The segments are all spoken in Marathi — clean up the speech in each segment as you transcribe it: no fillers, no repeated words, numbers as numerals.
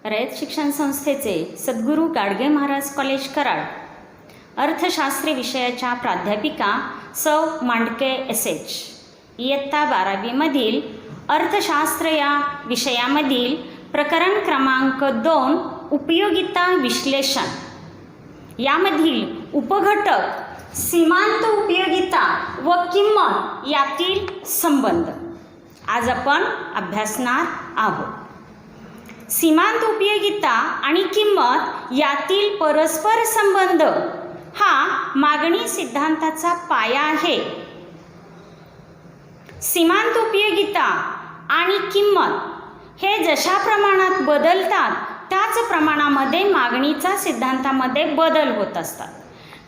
रयत शिक्षण संस्थेचे सद्गुरू गाडगे महाराज कॉलेज कराड अर्थशास्त्र विषयाच्या प्राध्यापिका सौ मांडके एस.एच. इयत्ता 12वीमधील अर्थशास्त्र या विषयामधील प्रकरण क्रमांक 2 उपयोगिता विश्लेषण यामधील उपघटक सीमांत उपयोगिता व किंमत यातील संबंध आज आपण अभ्यासणार आहोत. सीमांत उपयोगिता आणि किंमत यातील परस्पर संबंध हा मागणी सिद्धांताचा पाया आहे. सीमांत उपयोगिता आणि किंमत हे जशा प्रमाणात बदलतात त्याच प्रमाणामध्ये मागणीचा सिद्धांतामध्ये बदल होत असतात.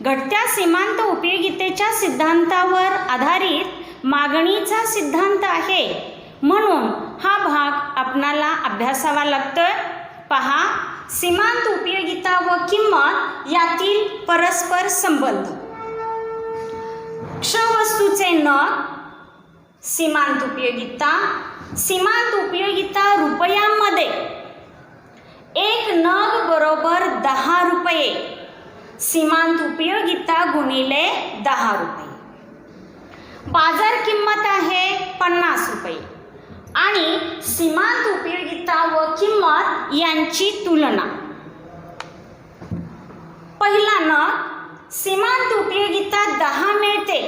घटत्या सीमांत उपयोगितेच्या सिद्धांतावर आधारित मागणीचा सिद्धांत आहे, म्हणून हा भाग आपणाला अभ्यासावा लागतोय. पहा, सीमांत उपयोगिता व किंमत यातील परस्पर संबंध. क्ष वस्तूचे नग सीमांत उपयोगिता. सीमांत उपयोगिता रुपयांमध्ये 1 नग बरोबर 10 रुपये. सीमांत उपयोगिता गुणिले 10 रुपये. बाजार किंमत आहे 50 रुपये आणि सीमांत उपयोगिता व किंमत यांची तुलना. पहिला नग सीमांत उपयोगिता 10 मिळते.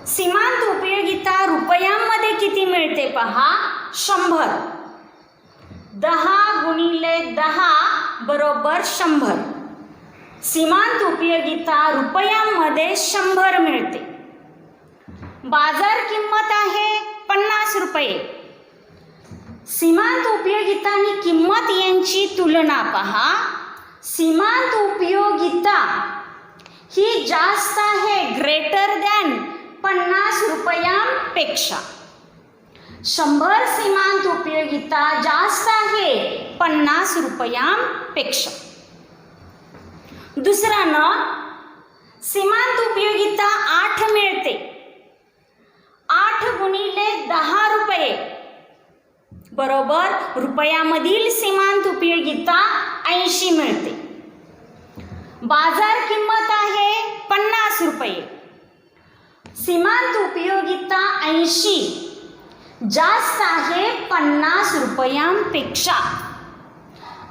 सीमांत उपयोगिता रुपयांमध्ये किती मिळते पहा, 100. 10 गुणिले 10 बरोबर 100. सीमांत उपयोगिता रुपयांमध्ये 100 मिळते. बाजार किंमत आहे 50 रुपये. सीमांत उपयोगिता आणि किंमत यांची तुलना पहा. सीमांत उपयोगिता ही जास्त आहे, ग्रेटर दॅन 50 रुपयांपेक्षा. 100 सीमांत उपयोगिता जास्त आहे 50 रुपयांपेक्षा. दुसरा नग सीमांत उपयोगिता 8 मिळते. 8 गुणिले 10 रुपये बरोबर रुपयामधील सीमांत उपयोगिता 80 मिळते. बाजार किंमत आहे 50 रुपये. सीमांत उपयोगिता 80 जास्त आहे 50 रुपयांपेक्षा.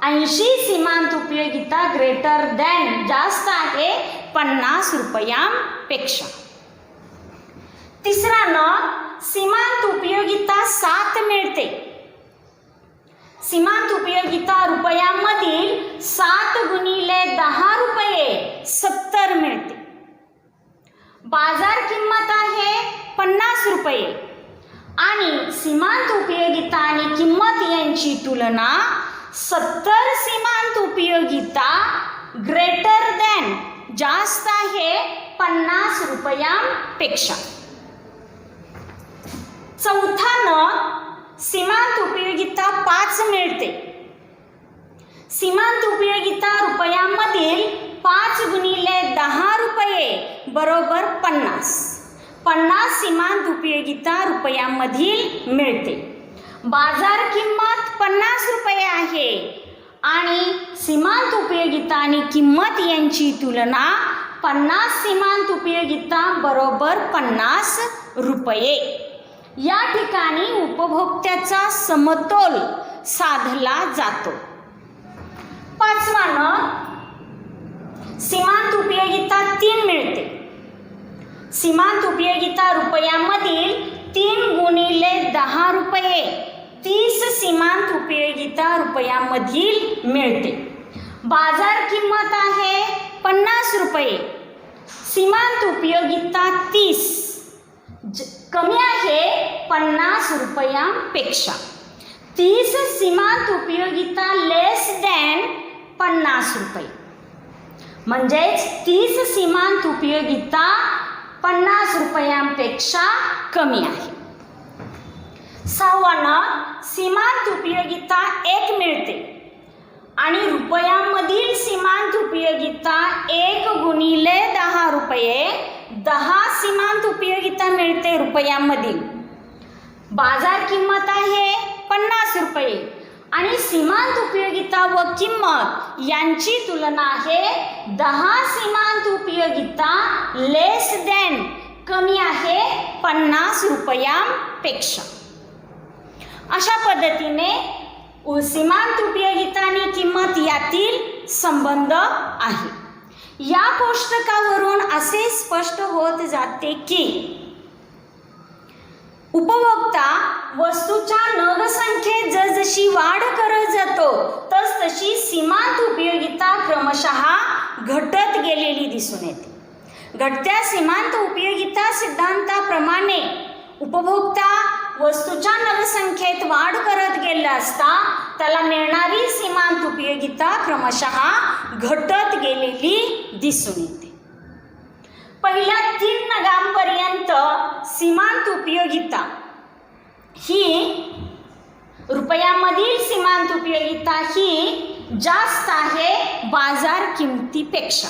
80 सीमांत उपयोगिता ग्रेटर दॅन जास्त आहे 50 रुपयांपेक्षा. तिसरा नग सीमांत उपयोगिता 7 मिळते. सीमांत उपयोगिता रुपयांमधील 7 गुणिले 10 रुपये 70 मिळते. बाजार किंमत आहे 50 रुपये आणि सीमांत उपयोगिता आणि किंमत यांची तुलना. 70 सीमांत उपयोगिता ग्रेटर दॅन जास्त आहे 50 रुपयांपेक्षा. चौथा नग सीमांत उपयोगिता 5 मिळते. सीमांत उपयोगिता रुपयांमधील 5 गुणिले 10 रुपये बरोबर 50. 50 सीमांत उपयोगिता रुपयांमधील मिळते. बाजार किंमत 50 रुपये आहे आणि सीमांत उपयोगिता आणि किंमत यांची तुलना. 50 सीमांत उपयोगिता बरोबर 50 रुपये. या ठिकाणी उपभोक्त्याचा समतोल साधला जातो. पाचवा नग सीमांत उपयोगिता 3 मिळते. सीमांत उपयोगिता रुपयांमधील 3 गुणिले 10 रुपये 30 सीमांत उपयोगिता रुपयांमधील मिळते. बाजार किंमत आहे 50 रुपये. सीमांत उपयोगिता 30 कमी आहे 50 रुपयांपेक्षा. 30 सीमांत उपयोगिता लेस दॅन 50 रुपये. म्हणजेच 30 सीमांत उपयोगिता 50 रुपयांपेक्षा कमी आहे. सहावा नग सीमांत उपयोगिता 1 मिळते आणि रुपयांमधील सीमांत उपयोगिता 1 गुणिले 10 रुपये 10 सीमांत उपयोगिता मिळते रुपयांमधील. बाजार किंमत आहे 50 रुपये आणि सीमांत उपयोगिता व किंमत यांची तुलना आहे 10 सीमांत उपयोगिता लेस दॅन कमी आहे 50 रुपयांपेक्षा. अशा पद्धतीने सीमांत उपयोगिता आणि किंमत यातील संबंध आहे. या कोष्टकावरून असे स्पष्ट होत जाते की उपभोक्ता वस्तूच्या नग संख्येत जसजशी वाढ करत जातो तसतशी सीमांत उपयोगिता क्रमशः घटत गेलेली दिसून येते. घटत्या सीमांत उपयोगिता सिद्धांताप्रमाणे उपभोक्ता वस्तूच्या नगसंख्येत वाढ करत गेला असता त्याला मिळणारी सीमांत उपयोगिता क्रमशः घटत गेलेली दिसून येते. पहिल्या 3 नगांपर्यंत सीमांत उपयोगिता ही रुपयामधील सीमांत उपयोगिता ही जास्त आहे बाजार किमतीपेक्षा.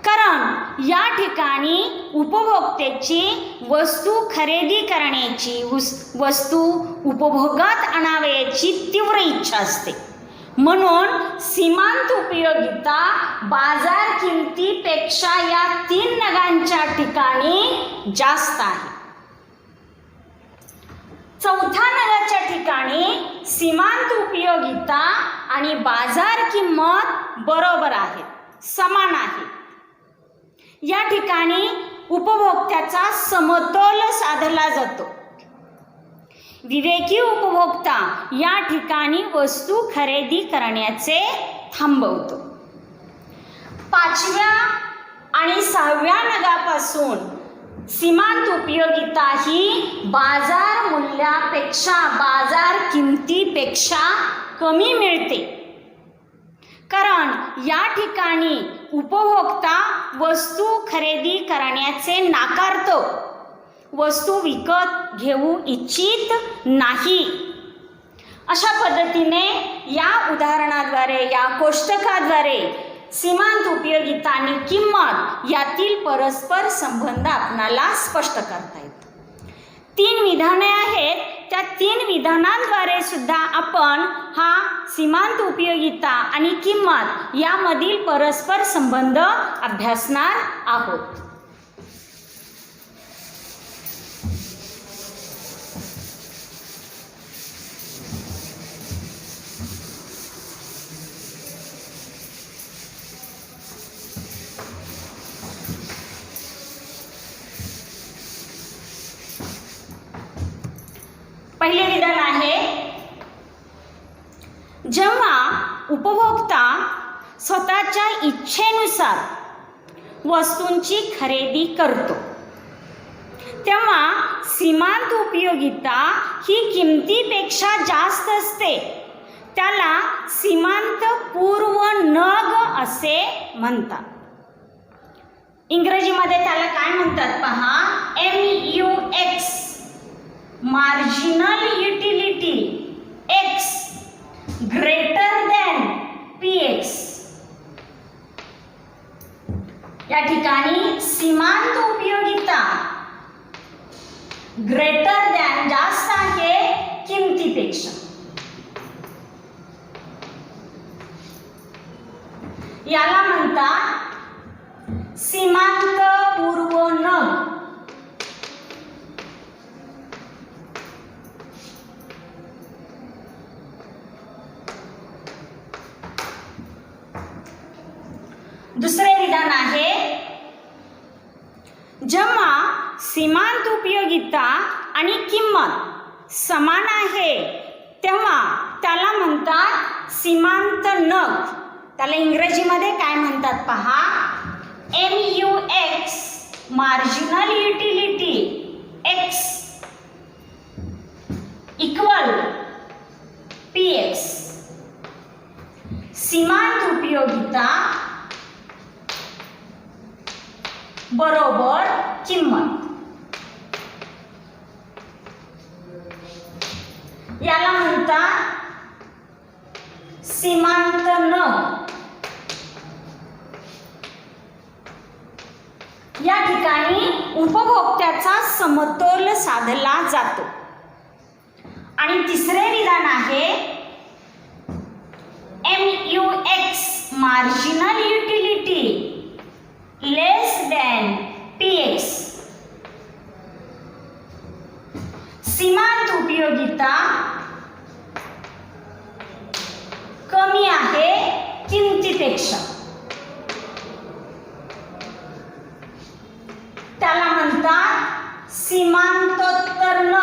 कारण या ठिकाणी उपभोक्त्याची वस्तू खरेदी करण्याची वस्तू उपभोगात आणावयाची तीव्र इच्छा असते. म्हणून सीमांत उपयोगिता बाजार किमतीपेक्षा या 3 नगांच्या ठिकाणी जास्त आहे. चौथ्या नगाच्या ठिकाणी सीमांत उपयोगिता आणि बाजार किंमत बरोबर आहेत, समान आहे. या ठिकाणी उपभोक्त्याचा समतोल साधला जातो. विवेकी उपभोक्ता या ठिकाणी वस्तू खरेदी करण्याचे थांबवतो. 5व्या आणि 6व्या नगापासून सीमांत उपयोगिता ही बाजार मूल्यापेक्षा बाजार किमतीपेक्षा कमी मिळते. कारण या ठिकाणी उपभोक्ता वस्तू खरेदी करण्याचे नाकारतो, वस्तू विकत घेऊ इच्छित नाही. अशा पद्धतीने या उदाहरणाद्वारे या कोष्टकाद्वारे सीमांत उपयोगिता आणि किंमत यातील परस्पर संबंध आपणाला स्पष्ट करता येतो. 3 विधाने आहेत. त्या 3 विधानांद्वारे सुद्धा आपण हा सीमांत उपयोगिता आणि किंमत यामधील परस्पर संबंध अभ्यासणार आहोत. पहिले विधान आहे, जेव्हा उपभोक्ता स्वतःच्या इच्छेनुसार वस्तूंची खरेदी करतो तेव्हा सीमांत उपयोगिता ही किमतीपेक्षा जास्त असते. त्याला सीमांत पूर्व नग असे म्हणतात. इंग्रजीमध्ये त्याला काय म्हणतात पहा, MUX marginal utility X greater than PX. या ठिकाणी सीमांत उपयोगिता ग्रेटर दॅन जास्त आहे किमतीपेक्षा. याला म्हणतात सीमांत पूर्व नग. दुसरे विधान आहे, जेव्हा सीमांत उपयोगिता आणि किंमत समान आहे तेव्हा त्याला म्हणतात सीमांत नग. त्याला इंग्रजीमध्ये काय म्हणतात पहा, MUX marginal utility X equal PX. सीमांत उपयोगिता बरोबर किंमत. याला म्हणतात सीमांत नग. या ठिकाणी उपभोक्त्याचा समतोल साधला जातो आणि तिसरे विधान आहे MUX मार्जिनल युटिलिटी लेस दॅन PX. सीमांत उपयोगिता कमी आहे किमतीपेक्षा, त्याला म्हणतात सीमांतोत्तर न.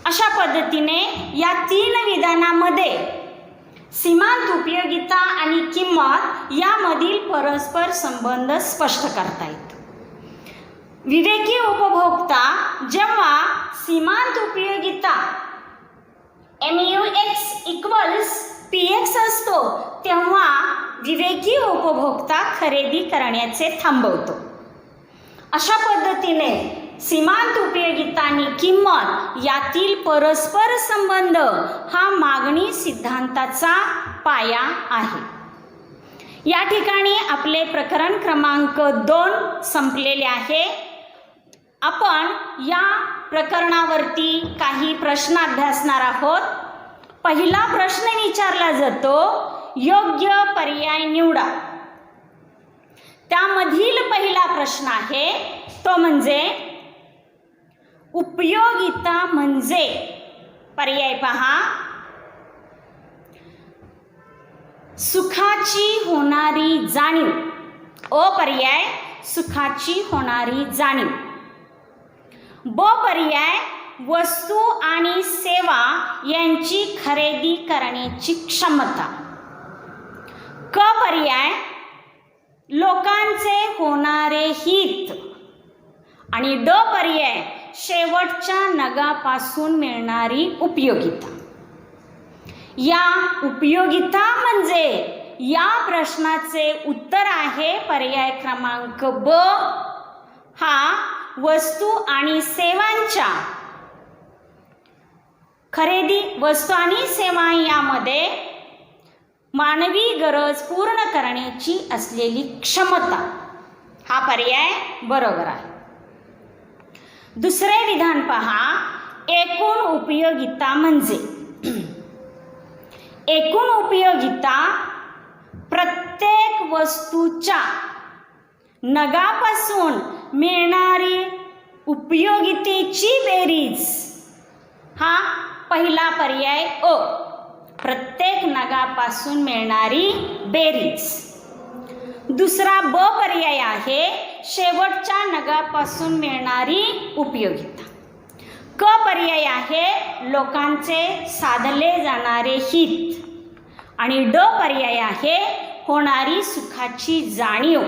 अशा पद्धतीने या 3 विधानामध्ये सीमांत उपयोगिता आणि किंमत यामधील परस्पर संबंध स्पष्ट करता येतो. विवेकी उपभोक्ता जेव्हा सीमांत उपयोगिता MUX इक्वल्स PX असतो तेव्हा विवेकी उपभोक्ता खरेदी करण्याचे थांबवतो. अशा पद्धतीने सीमांत उपयोगिता आणि किंमत यातील परस्पर संबंध हा मागणी सिद्धांताचा पाया आहे. या ठिकाणी आपले प्रकरण क्रमांक 2 संपलेले आहे. आपण या प्रकरणावरती काही प्रश्न अभ्यासणार आहोत. पहिला प्रश्न विचारला जातो, योग्य पर्याय निवडा. त्यामधील पहिला प्रश्न आहे तो म्हणजे उपयोगिता म्हणजे, पर्याय पहा, सुखाची होणारी जाणीव. अ पर्याय सुखाची होणारी जाणीव. ब पर्याय वस्तू आणि सेवा यांची खरेदी करण्याची क्षमता. क पर्याय लोकांचे होणारे हित. आणि ड पर्याय शेवटच्या नगापासून मिळणारी उपयोगिता. या उपयोगिता म्हणजे या प्रश्नाचे उत्तर आहे पर्याय क्रमांक ब. हा वस्तू आणि सेवांच्या खरेदी, वस्तू आणि सेवा यामध्ये मानवी गरज पूर्ण करण्याची असलेली क्षमता. हा पर्याय बरोबर आहे. दुसरे विधान पहा, एकूण उपयोगिता म्हणजे, एकूण उपयोगिता प्रत्येक वस्तूच्या नगापासून मिळणारी उपयोगितेची बेरीज. हा पहिला पर्याय अ, प्रत्येक नगापासून मिळणारी बेरीज. दुसरा ब पर्याय आहे शेवटच्या नगापासून मिळणारी उपयोगिता. क पर्याय आहे लोकांचे साधले जाणारे हित. आणि ड पर्याय आहे होणारी सुखाची जाणीव.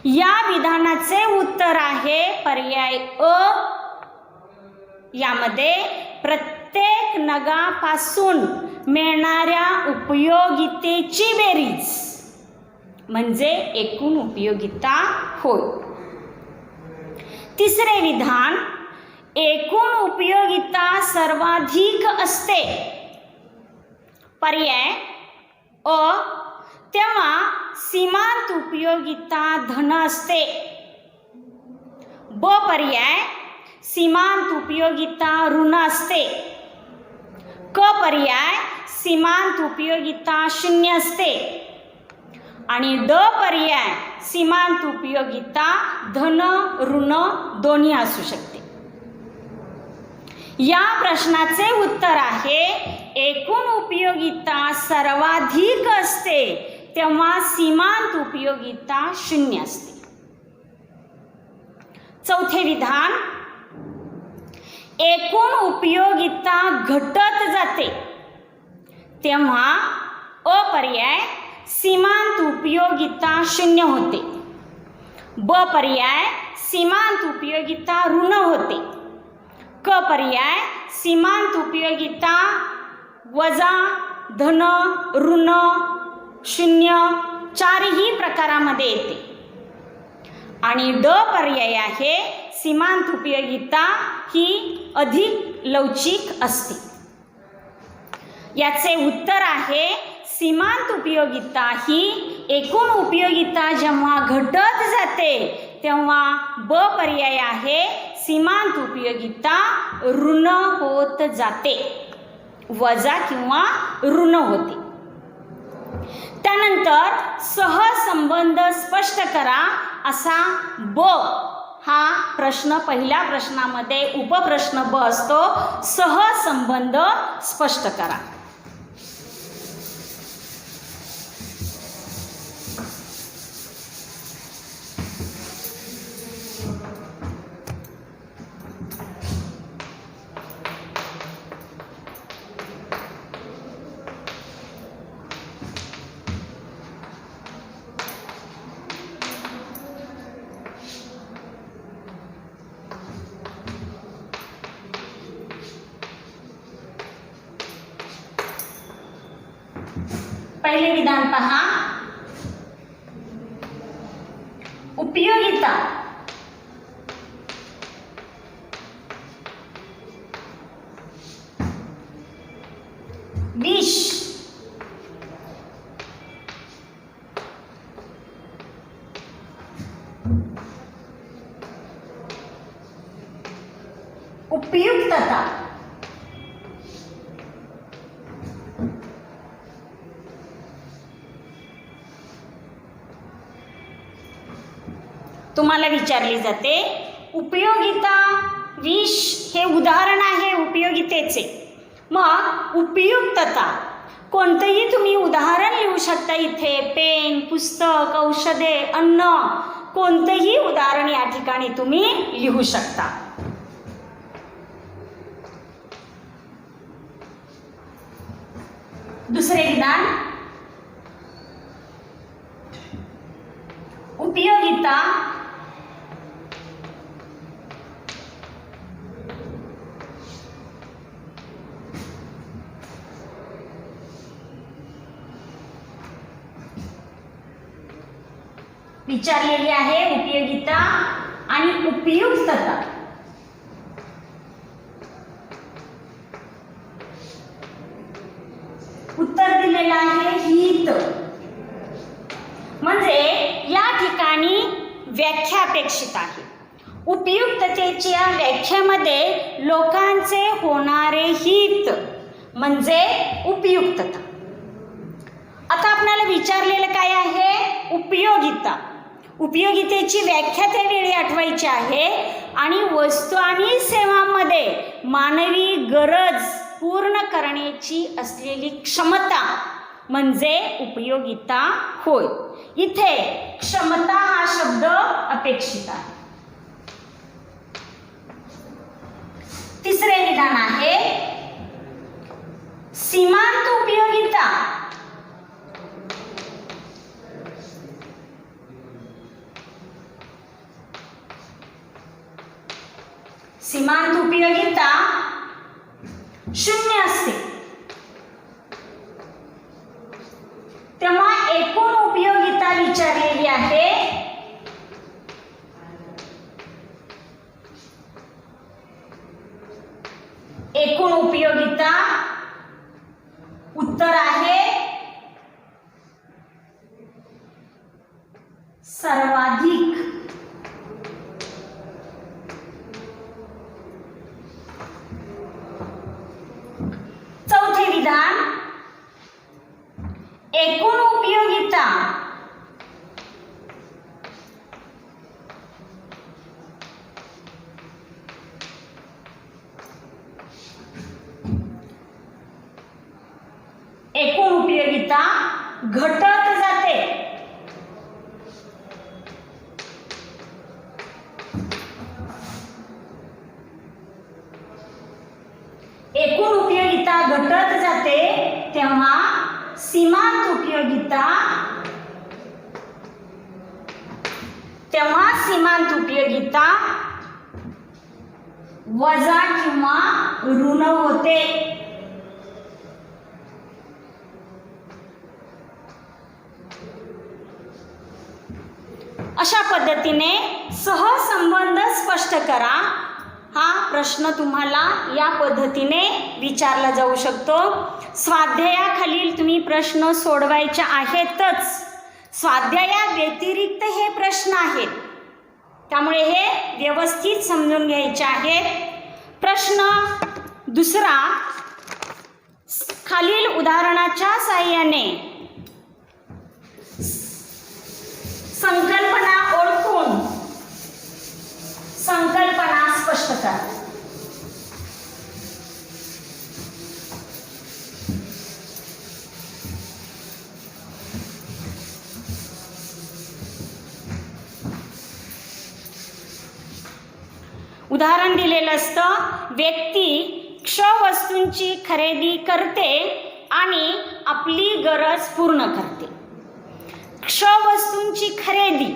या विधानाचे उत्तर आहे पर्याय अ. यामध्ये प्रत्येक नगापासून मिळणाऱ्या उपयोगितेची बेरीज म्हणजे एकूण उपयोगिता होय. तिसरे विधान, एकूण उपयोगिता सर्वाधिक असते. पर्याय अ, तेव्हा सीमांत उपयोगिता धन असते. ब पर्याय सीमांत उपयोगिता ऋण असते. क पर्याय सीमांत उपयोगिता शून्य असते. आणि ड पर्याय सीमांत उपयोगिता धन ऋण दोन्ही असू शकते. या प्रश्नाचे उत्तर आहे एकूण उपयोगिता सर्वाधिक असते तेव्हा सीमांत उपयोगिता शून्य असते. चौथे विधान, एकूण उपयोगिता घटत जाते तेव्हा अ पर्याय सीमांत उपयोगिता शून्य होते. ब पर्याय सीमांत उपयोगिता ऋण होते. क पर्याय सीमांत उपयोगिता वजा धन ऋण शून्य चारही प्रकारामध्ये येते. आणि ड पर्याय आहे सीमांत उपयोगिता ही अधिक लवचिक असते. याचे उत्तर आहे सीमांत उपयोगिता ही एकूण उपयोगिता जेव्हा घटत जाते तेव्हा ब पर्याय आहे सीमांत उपयोगिता ऋण होत जाते, वजा किंवा ऋण होते. त्यानंतर सहसंबंध स्पष्ट करा असा ब हा प्रश्न पहिल्या प्रश्नामध्ये उपप्रश्न ब असतो. सहसंबंध स्पष्ट करा. पहिले विधान पहा. उपयोगिता विष उपयुक्तता तुम्हाला विचारली जाते. उपयोगिता विष हे उदाहरण आहे उपयोगितेचे. मग उपयुक्तता कोणतेही तुम्ही उदाहरण लिहू शकता. इथे पेन, पुस्तक, औषधे, अन्न कोणतेही उदाहरण या ठिकाणी तुम्ही लिहू शकता. दुसरे विधान. उपयोगिता विचारलेली आहे. उपयोगिता आणि उपयुक्तता उत्तर दिलेलं आहे हित. म्हणजे या ठिकाणी व्याख्या अपेक्षित आहे. उपयुक्ततेच्या व्याख्येमध्ये लोकांचे होणारे हित म्हणजे उपयुक्तता. आता आपल्याला विचारलेलं काय आहे? उपयोगिता. उपयोगितेची व्याख्या त्यावेळी आठवायची आहे आणि वस्तू आणि सेवांमध्ये मानवी गरज पूर्ण करण्याची असलेली क्षमता म्हणजे उपयोगिता होय. इथे क्षमता हा शब्द अपेक्षित आहे. तिसरे विधान आहे सीमांत उपयोगिता सीमांत उपयोगिता शून्य असते तेव्हा एकूण उपयोगिता विचारलेली आहे. एकूण उपयोगिता उत्तर आहे सर्वाधिक. चौथे विधान. एकूण उपयोगिता एकूण उपयोगिता घटत जाते. एकूण उपयोगिता घटत जाते तेव्हा सीमांत उपयोगिता वजा किंवा ऋण होते. अशा पद्धतीने सहसंबंध स्पष्ट करा हा प्रश्न तुम्हाला या पद्धतीने विचारला जाऊ शकतो. स्वाध्यायाखालील तुम्ही प्रश्न सोडवायचे आहेतच. स्वाध्याया व्यतिरिक्त हे प्रश्न आहेत, त्यामुळे हे व्यवस्थित समजून घ्यायचे आहेत. प्रश्न दुसरा, खालील उदाहरणाच्या साहाय्याने संकल्पना ओळखून संकल्पना स्पष्ट करा. उदाहरण दिलेलं असतं, व्यक्ती क्ष वस्तूंची खरेदी करते आणि आपली गरज पूर्ण करते. क्ष वस्तूंची खरेदी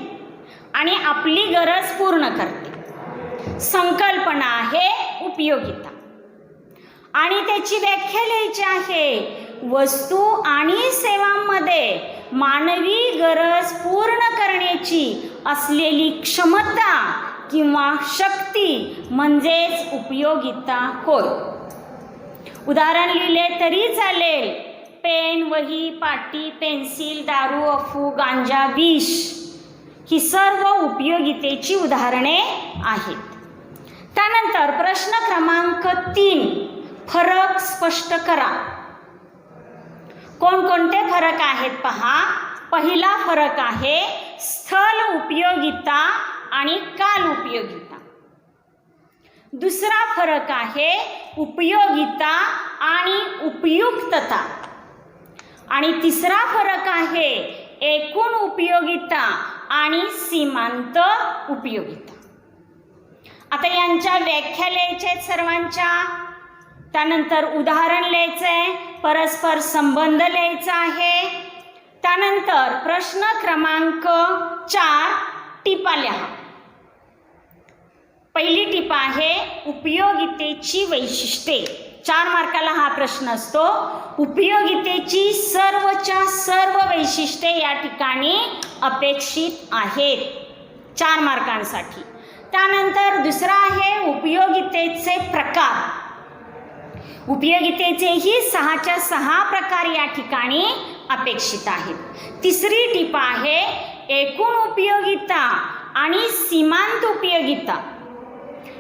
आणि आपली गरज पूर्ण करते. संकल्पना आहे उपयोगिता आणि त्याची व्याख्या लिहायची आहे. वस्तू आणि सेवांमध्ये मानवी गरज पूर्ण करण्याची असलेली क्षमता किंवा शक्ती म्हणजेच उपयोगिता होय. उदाहरण लिहिले तरी चालेल. पेन, वही, पाटी, पेन्सिल, दारू, अफू, गांजा, विष ही सर्व उपयोगितेची उदाहरणे आहेत. त्यानंतर प्रश्न क्रमांक 3, फरक स्पष्ट करा. कोणकोणते फरक आहेत पहा. पहिला फरक आहे स्थल उपयोगिता आणि काल उपयोगिता. दुसरा फरक आहे उपयोगिता आणि उपयुक्तता. आणि तिसरा फरक आहे एकूण उपयोगिता आणि सीमांत उपयोगिता. आता यांच्या व्याख्या लिहायच्या आहेत सर्वांच्या. त्यानंतर उदाहरण लिहायचं आहे, परस्पर संबंध लिहायचा आहे. त्यानंतर प्रश्न क्रमांक 4 टिपा लिहा. पहिली टिपा आहे उपयोगितेची वैशिष्ट्ये. 4 मार्काला हा प्रश्न असतो. उपयोगितेची सर्वच्या सर्व वैशिष्ट्ये या ठिकाणी अपेक्षित आहेत 4 मार्कांसाठी. त्यानंतर दुसरा आहे उपयोगितेचे प्रकार. उपयोगितेचेही 6च्या 6 प्रकार या ठिकाणी अपेक्षित आहेत. तिसरी टिपा आहे एकूण उपयोगिता आणि सीमांत उपयोगिता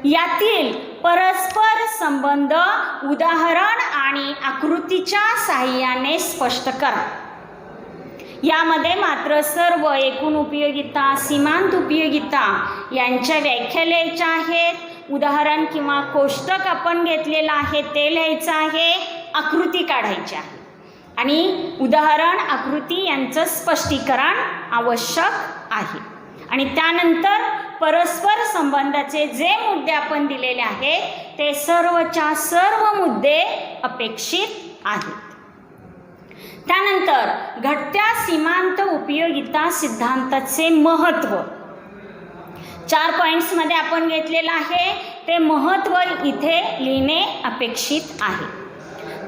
यातील परस्पर संबंध उदाहरण आणि आकृतीच्या साहाय्याने स्पष्ट करा. यामध्ये मात्र सर्व एकूण उपयोगिता, सीमांत उपयोगिता यांच्या व्याख्या लिहायच्या आहेत. उदाहरण किंवा कोष्टक आपण घेतलेलं आहे ते लिहायचं आहे. आकृती काढायची आहे आणि उदाहरण, आकृती यांचं स्पष्टीकरण आवश्यक आहे. आणि त्यानंतर परस्पर संबंधाचे जे मुद्दे आपण दिलेले आहेत ते सर्वच्या सर्व मुद्दे अपेक्षित आहेत. त्यानंतर घटत्या सीमांत उपयोगिता सिद्धांताचे महत्त्व 4 पॉईंट्समध्ये आपण घेतलेलं आहे. ते महत्त्व इथे लिहिणे अपेक्षित आहे.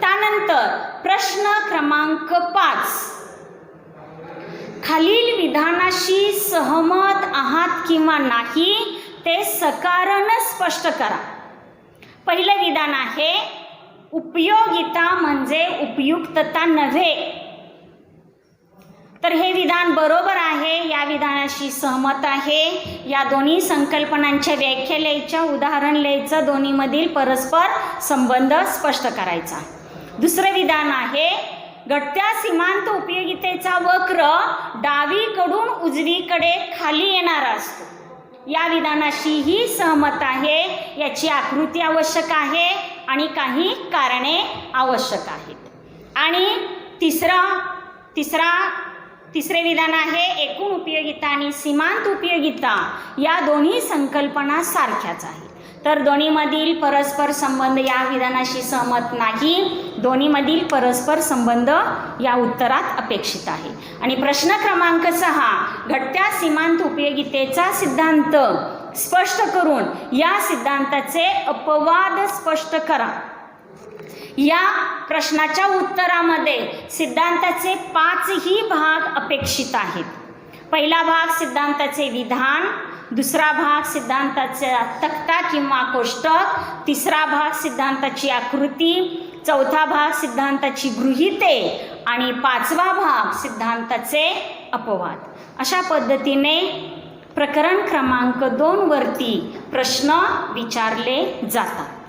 त्यानंतर प्रश्न क्रमांक 5, खालील विधानाशी सहमत आहात किंवा नाही ते सकाराने स्पष्ट करा. पहिलं विधान आहे उपयोगिता म्हणजे उपयुक्तता नव्हे. तर हे विधान बरोबर आहे. या विधानाशी सहमत आहे. या दोन्ही संकल्पनांच्या व्याख्या लिहायच्या, उदाहरण लिहायचं, दोन्हीमधील परस्पर संबंध स्पष्ट करायचा. दुसरं विधान आहे घटत्या सीमांत उपयोगितेचा वक्र डावीकडून उजवीकडे खाली येणारा असतो. या विधानाशीही सहमत आहे. याची आकृती आवश्यक आहे आणि काही कारणे आवश्यक आहेत. आणि तिसरे विधान आहे एकूण उपयोगिता आणि सीमांत उपयोगिता या दोन्ही संकल्पना सारख्याच आहेत. तर दोन्हीमधील परस्पर संबंध या विधानाशी सहमत नाही. दोन्हीमधील परस्पर संबंध या उत्तरात अपेक्षित आहे. आणि प्रश्न क्रमांक 6, घटत्या सीमांत उपयोगितेचा सिद्धांत स्पष्ट करून या सिद्धांताचे अपवाद स्पष्ट करा. या प्रश्नाच्या उत्तरामध्ये सिद्धांताचे 5ही भाग अपेक्षित आहेत. पहिला भाग सिद्धांताचे विधान, दुसरा भाग सिद्धांताचा तक्ता किंवा कोष्टक, तिसरा भाग सिद्धांताची आकृती, चौथा भाग सिद्धांताची गृहीते आणि पाचवा भाग सिद्धांताचे अपवाद. अशा पद्धतीने प्रकरण क्रमांक 2 वरती प्रश्न विचारले जातात.